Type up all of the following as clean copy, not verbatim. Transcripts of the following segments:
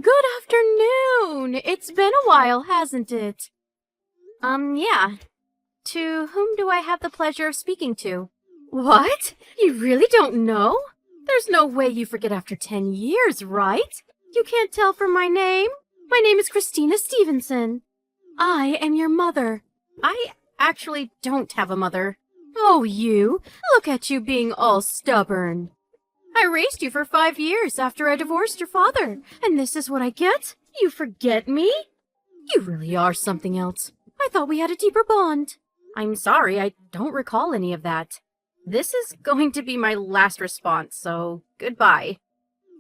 Good afternoon! It's been a while, hasn't it? Yeah. To whom do I have the pleasure of speaking to? What? You really don't know? There's no way you forget after 10 years, right? You can't tell from my name? My name is Christina Stevenson. I am your mother. I actually don't have a mother. Oh, you! Look at you being all stubborn. I raised you for 5 years after I divorced your father, and this is what I get? You forget me? You really are something else. I thought we had a deeper bond. I'm sorry, I don't recall any of that. This is going to be my last response, so goodbye.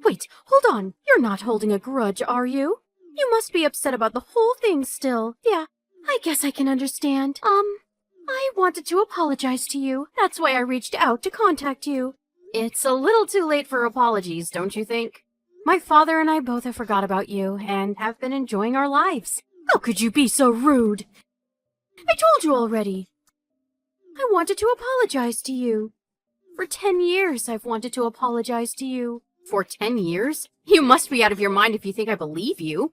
Wait, hold on. You're not holding a grudge, are you? You must be upset about the whole thing still. Yeah, I guess I can understand. I wanted to apologize to you. That's why I reached out to contact you. It's a little too late for apologies, don't you think? My father and I both have forgot about you and have been enjoying our lives. How could you be so rude? I told you already. I wanted to apologize to you. For 10 years, I've wanted to apologize to you. For 10 years? You must be out of your mind if you think I believe you.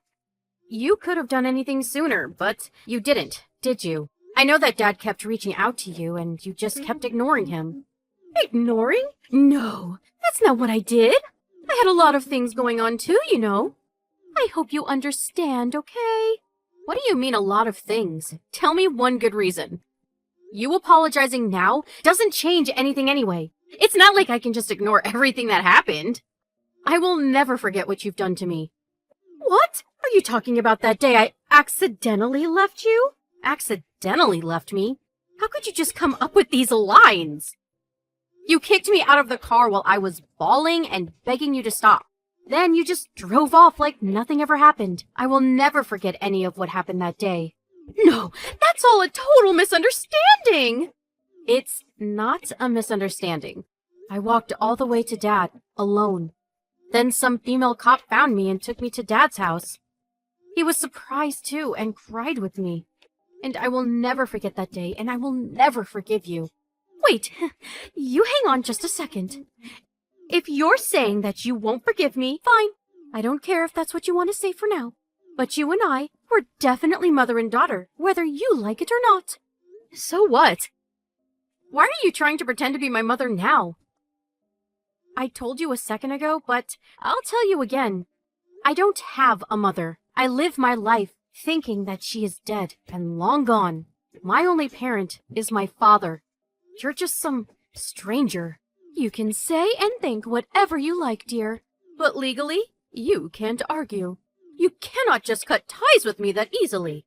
You could have done anything sooner, but you didn't, did you? I know that Dad kept reaching out to you, and you just kept ignoring him. Ignoring? No, that's not what I did. I had a lot of things going on too, you know. I hope you understand, okay? What do you mean a lot of things? Tell me one good reason. You apologizing now doesn't change anything anyway. It's not like I can just ignore everything that happened. I will never forget what you've done to me. What? Are you talking about that day I accidentally left you? Accidentally left me? How could you just come up with these lines? You kicked me out of the car while I was bawling and begging you to stop. Then you just drove off like nothing ever happened. I will never forget any of what happened that day. No, that's all a total misunderstanding. It's not a misunderstanding. I walked all the way to Dad, alone. Then some female cop found me and took me to Dad's house. He was surprised too and cried with me. And I will never forget that day, and I will never forgive you. Wait, you hang on just a second. If you're saying that you won't forgive me, fine. I don't care if that's what you want to say for now. But you and I, we're definitely mother and daughter, whether you like it or not. So what? Why are you trying to pretend to be my mother now? I told you a second ago, but I'll tell you again. I don't have a mother. I live my life thinking that she is dead and long gone. My only parent is my father. You're just some stranger. You can say and think whatever you like, dear. But legally, you can't argue. You cannot just cut ties with me that easily.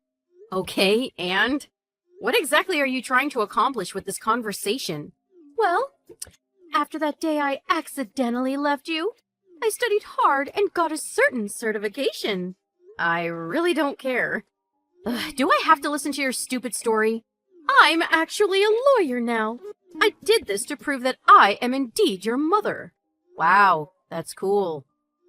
Okay, and? What exactly are you trying to accomplish with this conversation? Well, after that day I accidentally left you, I studied hard and got a certain certification. I really don't care. Do I have to listen to your stupid story? I'm actually a lawyer now. I did this to prove that I am indeed your mother. Wow, that's cool.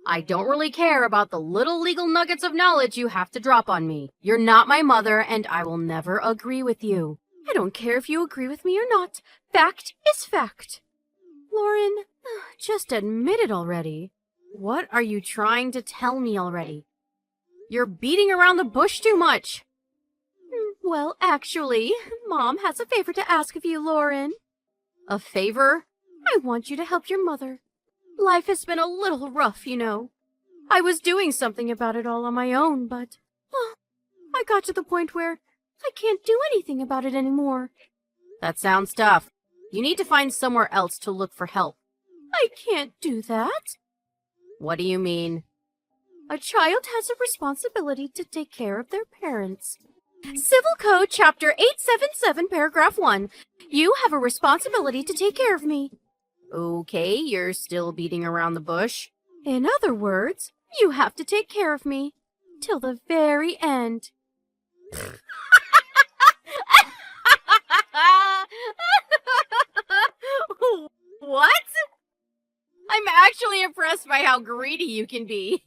I don't really care about the little legal nuggets of knowledge you have to drop on me. You're not my mother, and I will never agree with you. I don't care if you agree with me or not. Fact is fact. Lauren, just admit it already. What are you trying to tell me already? You're beating around the bush too much. Well, actually, Mom has a favor to ask of you, Lauren. A favor? I want you to help your mother. Life has been a little rough, you know. I was doing something about it all on my own, but I got to the point where I can't do anything about it anymore. That sounds tough. You need to find somewhere else to look for help. I can't do that. What do you mean? A child has a responsibility to take care of their parents. Civil Code Chapter 877, Paragraph 1. You have a responsibility to take care of me. Okay, you're still beating around the bush. In other words, you have to take care of me. Till the very end. What? I'm actually impressed by how greedy you can be.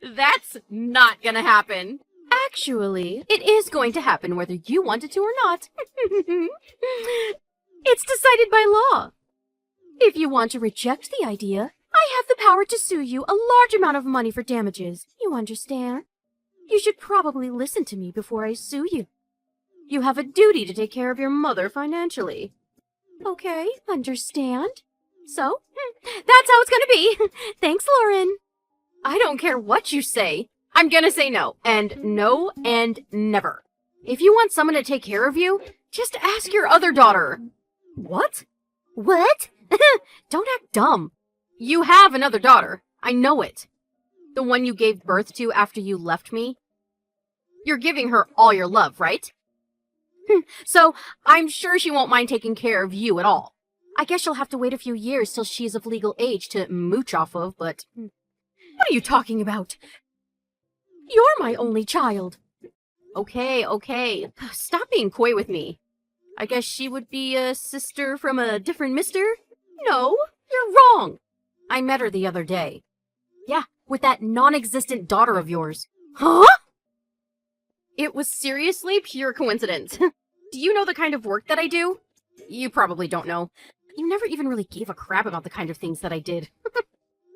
That's not gonna happen. Actually, it is going to happen whether you want it to or not. It's decided by law. If you want to reject the idea, I have the power to sue you a large amount of money for damages. You understand? You should probably listen to me before I sue you. You have a duty to take care of your mother financially. Okay, understand? So, that's how it's gonna be. Thanks, Lauren. I don't care what you say. I'm gonna say no, and never. If you want someone to take care of you, just ask your other daughter. What? What? Don't act dumb. You have another daughter. I know it. The one you gave birth to after you left me. You're giving her all your love, right? So, I'm sure she won't mind taking care of you at all. I guess you'll have to wait a few years till she's of legal age to mooch off of, but... What are you talking about? You're my only child. Okay. Stop being coy with me. I guess she would be a sister from a different mister? No, you're wrong. I met her the other day. Yeah, with that non-existent daughter of yours. Huh? It was seriously pure coincidence. Do you know the kind of work that I do? You probably don't know. You never even really gave a crap about the kind of things that I did.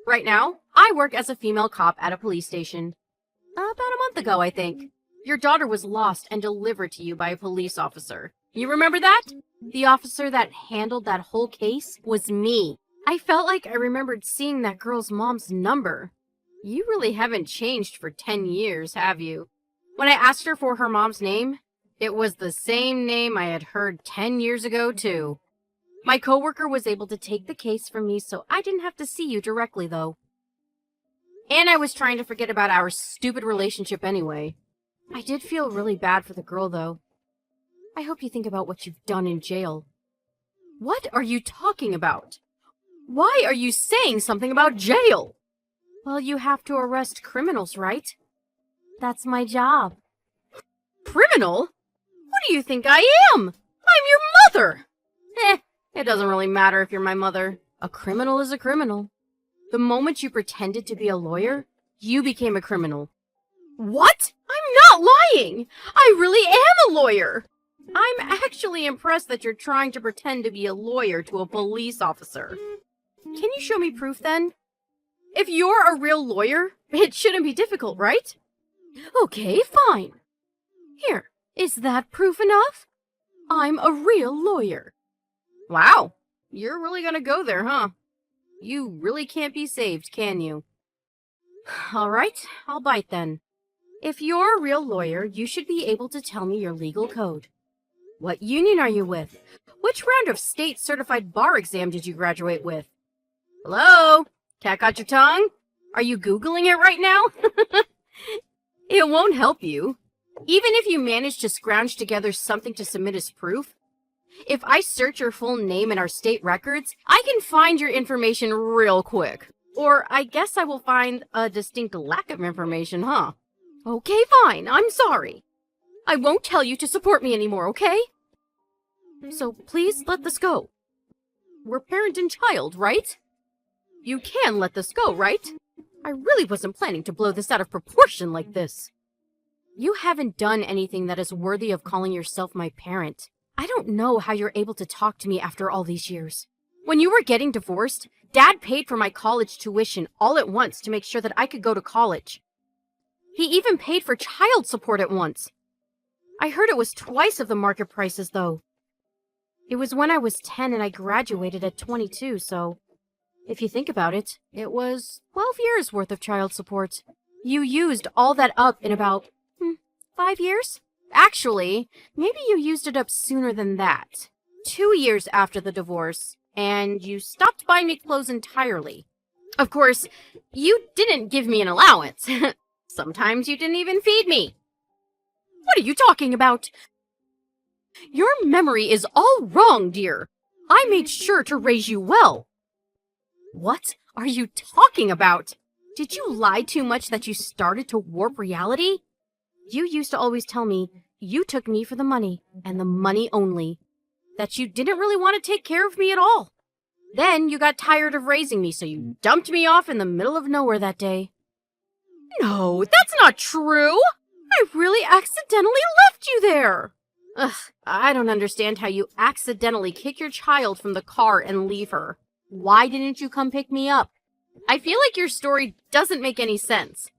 Right now, I work as a female cop at a police station. About a month ago, I think. Your daughter was lost and delivered to you by a police officer. You remember that? The officer that handled that whole case was me. I felt like I remembered seeing that girl's mom's number. You really haven't changed for 10 years, have you? When I asked her for her mom's name, it was the same name I had heard 10 years ago, too. My coworker was able to take the case from me, so I didn't have to see you directly, though. And I was trying to forget about our stupid relationship anyway. I did feel really bad for the girl, though. I hope you think about what you've done in jail. What are you talking about? Why are you saying something about jail? Well, you have to arrest criminals, right? That's my job. Criminal? What do you think I am? I'm your mother! It doesn't really matter if you're my mother. A criminal is a criminal. The moment you pretended to be a lawyer, you became a criminal. What? I'm not lying! I really am a lawyer! I'm actually impressed that you're trying to pretend to be a lawyer to a police officer. Can you show me proof then? If you're a real lawyer, it shouldn't be difficult, right? Okay, fine. Here, is that proof enough? I'm a real lawyer. Wow, you're really gonna go there, huh? You really can't be saved, can you? All right, I'll bite then. If you're a real lawyer, you should be able to tell me your legal code. What union are you with? Which round of state certified bar exam did you graduate with? Hello? Cat got your tongue? Are you Googling it right now? It won't help you. Even if you manage to scrounge together something to submit as proof, if I search your full name in our state records, I can find your information real quick. Or I guess I will find a distinct lack of information, huh? Okay, fine. I'm sorry. I won't tell you to support me anymore, okay? So please let this go. We're parent and child, right? You can let this go, right? I really wasn't planning to blow this out of proportion like this. You haven't done anything that is worthy of calling yourself my parent. I don't know how you're able to talk to me after all these years. When you were getting divorced, Dad paid for my college tuition all at once to make sure that I could go to college. He even paid for child support at once. I heard it was twice of the market prices, though. It was when I was 10 and I graduated at 22, so if you think about it, it was 12 years worth of child support. You used all that up in about 5 years? Actually, maybe you used it up sooner than that. 2 years after the divorce, and you stopped buying me clothes entirely. Of course, you didn't give me an allowance. Sometimes you didn't even feed me. What are you talking about? Your memory is all wrong, dear. I made sure to raise you well. What are you talking about? Did you lie too much that you started to warp reality? You used to always tell me you took me for the money, and the money only. That you didn't really want to take care of me at all. Then you got tired of raising me, so you dumped me off in the middle of nowhere that day. No, that's not true! I really accidentally left you there! Ugh, I don't understand how you accidentally kick your child from the car and leave her. Why didn't you come pick me up? I feel like your story doesn't make any sense.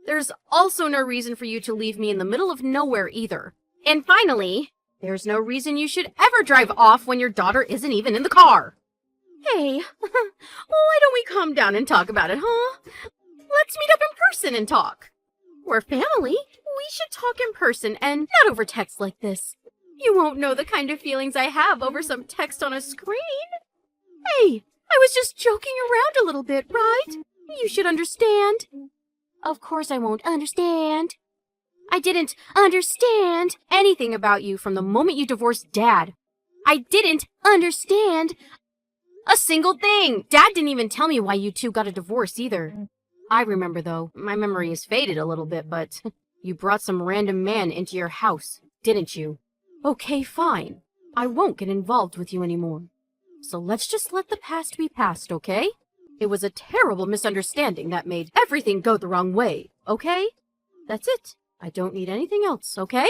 There's also no reason for you to leave me in the middle of nowhere either. And finally, there's no reason you should ever drive off when your daughter isn't even in the car. Hey, why don't we calm down and talk about it, huh? Let's meet up in person and talk. We're family. We should talk in person and not over text like this. You won't know the kind of feelings I have over some text on a screen. Hey, I was just joking around a little bit, right? You should understand. Of course I won't understand. I didn't understand anything about you from the moment you divorced Dad. I didn't understand a single thing. Dad didn't even tell me why you two got a divorce either. I remember, though. My memory has faded a little bit, but you brought some random man into your house, didn't you? Okay, fine. I won't get involved with you anymore. So let's just let the past be past, okay? It was a terrible misunderstanding that made everything go the wrong way, okay? That's it. I don't need anything else, okay?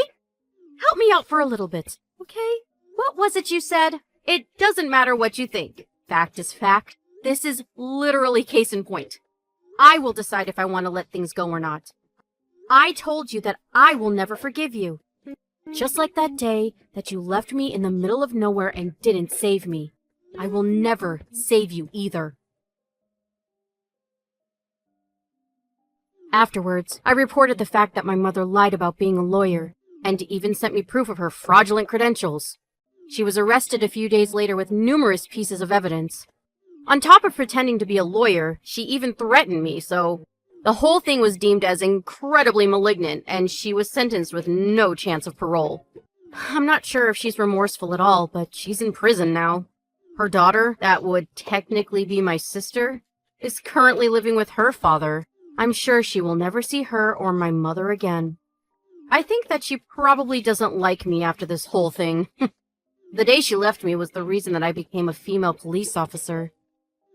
Help me out for a little bit, okay? What was it you said? It doesn't matter what you think. Fact is fact. This is literally case in point. I will decide if I want to let things go or not. I told you that I will never forgive you. Just like that day that you left me in the middle of nowhere and didn't save me. I will never save you either. Afterwards, I reported the fact that my mother lied about being a lawyer, and even sent me proof of her fraudulent credentials. She was arrested a few days later with numerous pieces of evidence. On top of pretending to be a lawyer, she even threatened me, so the whole thing was deemed as incredibly malignant, and she was sentenced with no chance of parole. I'm not sure if she's remorseful at all, but she's in prison now. Her daughter, that would technically be my sister, is currently living with her father. I'm sure she will never see her or my mother again. I think that she probably doesn't like me after this whole thing. The day she left me was the reason that I became a female police officer.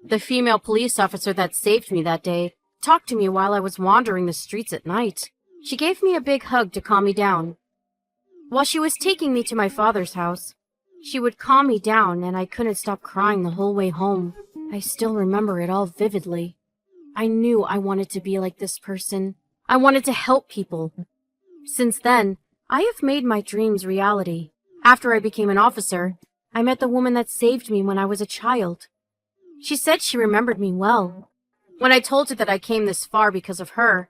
The female police officer that saved me that day talked to me while I was wandering the streets at night. She gave me a big hug to calm me down. While she was taking me to my father's house, she would calm me down and I couldn't stop crying the whole way home. I still remember it all vividly. I knew I wanted to be like this person. I wanted to help people. Since then, I have made my dreams reality. After I became an officer, I met the woman that saved me when I was a child. She said she remembered me well. When I told her that I came this far because of her,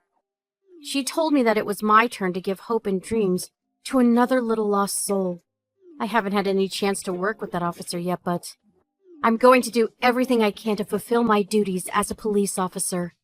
she told me that it was my turn to give hope and dreams to another little lost soul. I haven't had any chance to work with that officer yet, but I'm going to do everything I can to fulfill my duties as a police officer.